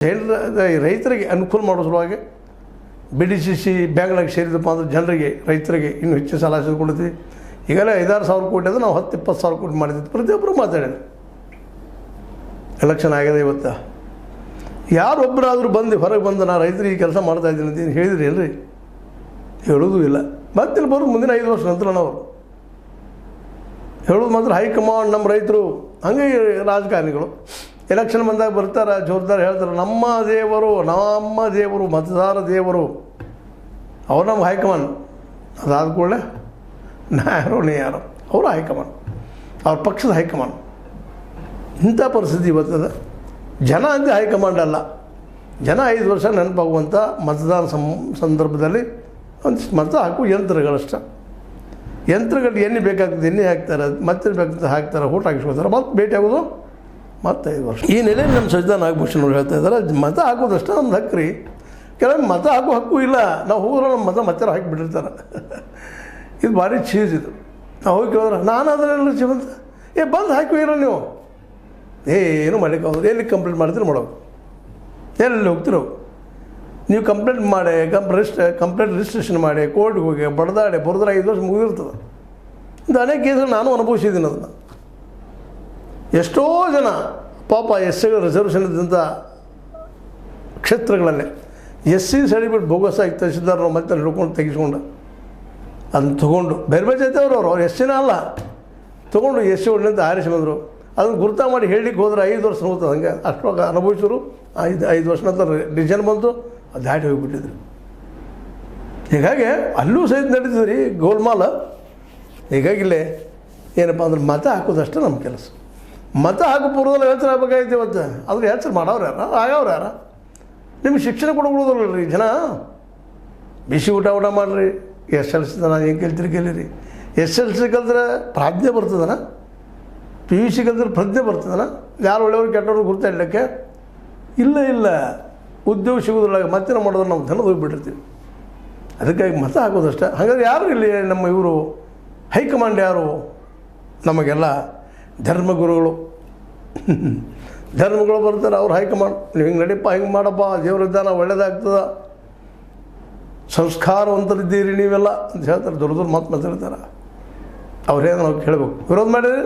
ರೈತರಿಗೆ ಅನುಕೂಲ ಮಾಡೋ ಸಲುವಾಗಿ BDCC ಬ್ಯಾಂಕ್ನಾಗ ಸೇರಿದಪ್ಪ ಅಂದ್ರೆ ಜನರಿಗೆ ರೈತರಿಗೆ ಇನ್ನೂ ಹೆಚ್ಚು ಸಾಲ ಕೊಡ್ತೀವಿ. ಈಗಲೇ 5-6 ಸಾವಿರ ಕೋಟಿ ಅಂದರೆ ನಾವು 10-20 ಸಾವಿರ ಕೋಟಿ ಮಾಡಿದ್ವಿ. ಪ್ರತಿಯೊಬ್ಬರು ಮಾತಾಡೋಣ. ಎಲೆಕ್ಷನ್ ಆಗಿದೆ ಇವತ್ತು. ಯಾರೊಬ್ಬರಾದರೂ ಬಂದು ಹೊರಗೆ ಬಂದು ನಾನು ರೈತರಿಗೆ ಕೆಲಸ ಮಾಡ್ತಾಯಿದ್ದೀನಿ ಅಂತ ಹೇಳಿದ್ರಿ ಅಲ್ರಿ? ಹೇಳೋದು ಇಲ್ಲ. ಮತ್ತೆ ಬರೋದು ಮುಂದಿನ 5 ವರ್ಷ ನಂತರ ನಾವು ಹೇಳೋದು ಮಾತ್ರ ಹೈಕಮಾಂಡ್ ನಮ್ಮ ರೈತರು. ಹಂಗೆ ರಾಜಕಾರಣಿಗಳು ಎಲೆಕ್ಷನ್ ಬಂದಾಗ ಬರ್ತಾರೆ, ಜೋರ್ದಾರ್ ಹೇಳ್ತಾರೆ ನಮ್ಮ ದೇವರು ಮತದಾರ ದೇವರು ಅವ್ರು ನಮ್ಮ ಹೈಕಮಾಂಡ್. ಅದಾದ ಕೂಡಲೇ ನೀ ಯಾರೋ ಅವರು ಹೈಕಮಾಂಡ್, ಅವ್ರ ಪಕ್ಷದ ಹೈಕಮಾಂಡ್. ಇಂಥ ಪರಿಸ್ಥಿತಿ ಇವತ್ತದ. ಜನ ಅಂತ ಹೈಕಮಾಂಡ್ ಅಲ್ಲ. ಜನ 5 ವರ್ಷ ನೆನಪಾಗುವಂಥ ಮತದಾನ ಸಂದರ್ಭದಲ್ಲಿ ಒಂದಿಷ್ಟು ಮತ ಹಾಕುವ ಯಂತ್ರಗಳಷ್ಟ. ಯಂತ್ರಗಳು ಎಣ್ಣೆ ಬೇಕಾಗ್ತದೆ ಎಣ್ಣೆ ಹಾಕ್ತಾರೆ, ಮತ್ತೆ ಬೇಕಾಗ್ತದೆ ಹಾಕ್ತಾರೆ, ಓಟ್ ಹಾಕಿಸ್ಕೊತಾರೆ, ಮತ್ತೆ ಭೇಟಿ ಆಗೋದು ಮತ್ತೆ 5 ವರ್ಷ. ಈ ನೆಲೆಯಲ್ಲಿ ನಮ್ಮ ಸಜ್ಜಾ ನಾಗಭೂಷಣ್ ಅವ್ರು ಹೇಳ್ತಾ ಇದ್ದಾರೆ, ಮತ ಹಾಕೋದಷ್ಟೇ ನಮ್ದು ಹಕ್ಕು ರೀ. ಕೆಲವೊಮ್ಮೆ ಮತ ಹಾಕೋ ಹಕ್ಕು ಇಲ್ಲ. ನಾವು ಹೋದ್ರೆ ನಮ್ಮ ಮತ ಮತ್ತೆ ಹಾಕಿಬಿಟ್ಟಿರ್ತಾರೆ. ಇದು ಭಾರಿ ಚೀಸ್ ಇದು. ನಾವು ಹೋಗಿ ಕೇಳಿದ್ರೆ ನಾನು ಅದನ್ನೆಲ್ಲ ಜೀವಂತ ಬಂದು ಹಾಕಿರೋ ನೀವು ಏನು ಮಾಡಲಿಕ್ಕೆ ಎಲ್ಲಿ ಕಂಪ್ಲೇಂಟ್ ಮಾಡ್ತೀರಿ ಮಾಡೋದು, ಎಲ್ಲಿ ಹೋಗ್ತಿರೋ ನೀವು ಕಂಪ್ಲೇಂಟ್ ಮಾಡಿ ಕಂಪ್ಲೇಂಟ್ ರಿಜಿಸ್ಟ್ರೇಷನ್ ಮಾಡಿ ಕೋರ್ಟ್ಗೆ ಹೋಗಿ ಬಡ್ದಾಡಿ ಬರೆದ್ರೆ 5 ವರ್ಷ ಮುಗಿದಿರ್ತದೆ. ಇದು ಅನೇಕ ಕೇಸಲ್ಲಿ ನಾನು ಅನುಭವಿಸಿದ್ದೀನಿ ಅದನ್ನು. ಎಷ್ಟೋ ಜನ ಪಾಪ SC ರಿಸರ್ವೇಷನ್ ಇದ್ದಂಥ ಕ್ಷೇತ್ರಗಳಲ್ಲೇ SC ಸರ್ಟಿಫಿಕೇಟ್ ಬೋಗಸ್ಸಾಗಿ ತಹಸೀಲ್ದಾರ್ ಮತ್ತೆ ಹಿಡ್ಕೊಂಡು ತೆಗಿಸ್ಕೊಂಡು ಅದನ್ನು ತೊಗೊಂಡು ಬೇರೆ ಜೊತೆಯವರು ಅವ್ರು SCನೇ ಅಲ್ಲ ತೊಗೊಂಡು SC ಒಳ್ಳೆಂತ ಆರಿಸಿ ಬಂದರು. ಅದನ್ನು ಗುರ್ತಾ ಮಾಡಿ ಹೇಳಲಿಕ್ಕೆ ಹೋದ್ರೆ 5 ವರ್ಷ ಹೋಗ್ತದೆ. ಹಂಗೆ ಅಷ್ಟೊಂದು ಅನುಭವಿಸಿದ್ರು. 5 ವರ್ಷ ನಂತರ ಡಿಸಿಷನ್ ಬಂತು, ಅದು ದಾಟಿ ಹೋಗಿಬಿಟ್ಟಿದ್ರು. ಹೀಗಾಗಿ ಅಲ್ಲೂ ಸಹಿತ ನಡೀತದೆ ರೀ ಗೋಲ್ಮಾಲ. ಹೀಗಾಗಿಲ್ಲೇ ಏನಪ್ಪ ಅಂದ್ರೆ ಮತ ಹಾಕೋದಷ್ಟೇ ನಮ್ಮ ಕೆಲಸ. ಮತ ಹಾಕೋ ಪೂರ್ವದಲ್ಲಿ ಯೋಚನೆ ಆಗಬೇಕಾಯ್ತು ಇವತ್ತು. ಅದ್ರ ಯೋಚನೆ ಮಾಡೋರು ಯಾರ ಆಗವ್ರು ಯಾರ? ನಿಮ್ಗೆ ಶಿಕ್ಷಣ ಕೊಡ್ಬಿಡೋದಲ್ಲ ರೀ ಜನ. ಬಿಸಿ ಊಟ ಮಾಡಿರಿ. SLC ತನ ಏನು ಕಲಿತೀರಿ. SLC ಕಲಿದ್ರೆ ಪ್ರಾಜ್ಞೆ ಬರ್ತದನ? PUC ಕಲಿದ್ರೆ ಪ್ರಜ್ಞೆ ಬರ್ತದನ? ಯಾರು ಒಳ್ಳೆಯವ್ರು ಕೆಟ್ಟವ್ರು ಗುರ್ತಾಡಲಿಕ್ಕೆ ಇಲ್ಲ. ಉದ್ಯೋಗ ಸಿಗೋದ್ರೊಳಗೆ ಮತ್ತೆ ಮಾಡೋದ್ರೆ ನಾವು ಧನ ಹೋಗಿಬಿಟ್ಟಿರ್ತೀವಿ. ಅದಕ್ಕಾಗಿ ಮತ ಹಾಕೋದಷ್ಟೇ. ಹಾಗಾದ್ರೆ ಯಾರು ಇಲ್ಲಿ ನಮ್ಮ ಇವರು ಹೈಕಮಾಂಡ್ ಯಾರು? ನಮಗೆಲ್ಲ ಧರ್ಮಗುರುಗಳು ಬರ್ತಾರೆ, ಅವ್ರು ಹೈಕಮಾಂಡ್. ನೀವು ಹಿಂಗೆ ನಡೀಪ್ಪ, ಹಿಂಗೆ ಮಾಡಪ್ಪ, ದೇವರಿದ್ದಾನ ಒಳ್ಳೇದಾಗ್ತದೆ, ಸಂಸ್ಕಾರವಂತರಿದ್ದೀರಿ ನೀವೆಲ್ಲ ಅಂತ ಹೇಳ್ತಾರೆ. ದೊಡ್ಡ ಮಾತು ಮಾತಾಡ್ತಾರೆ. ಅವ್ರೇನು ನಾವು ಕೇಳಬೇಕು. ವಿರೋಧ ಮಾಡಿದ್ರೆ